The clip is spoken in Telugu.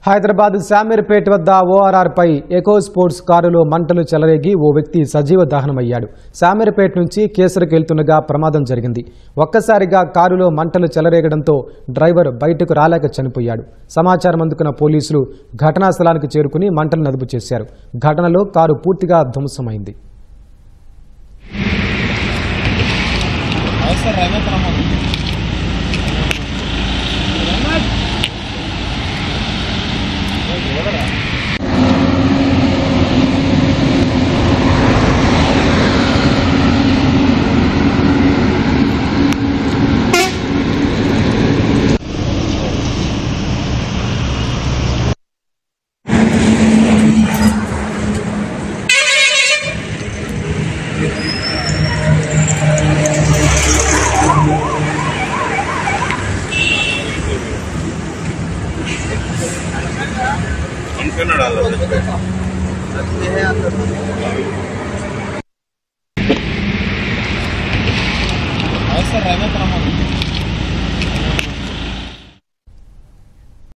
హైదరాబాద్ శామీర్పేట వద్ద ఓఆర్ఆర్ పై ఎకో స్పోర్ట్స్ కారులో మంటలు చెలరేగి ఓ వ్యక్తి సజీవ దహనమయ్యాడు. శామీర్పేట నుంచి కేసరికి వెళ్తుండగా ప్రమాదం జరిగింది. ఒక్కసారిగా కారులో మంటలు చెలరేగడంతో డ్రైవర్ బయటకు రాలేక చనిపోయాడు. సమాచారం అందుకున్న పోలీసులు ఘటనా స్థలానికి చేరుకుని మంటలను అదుపు చేశారు. ఘటనలో కారు పూర్తిగా ధ్వంసమైంది. अंदर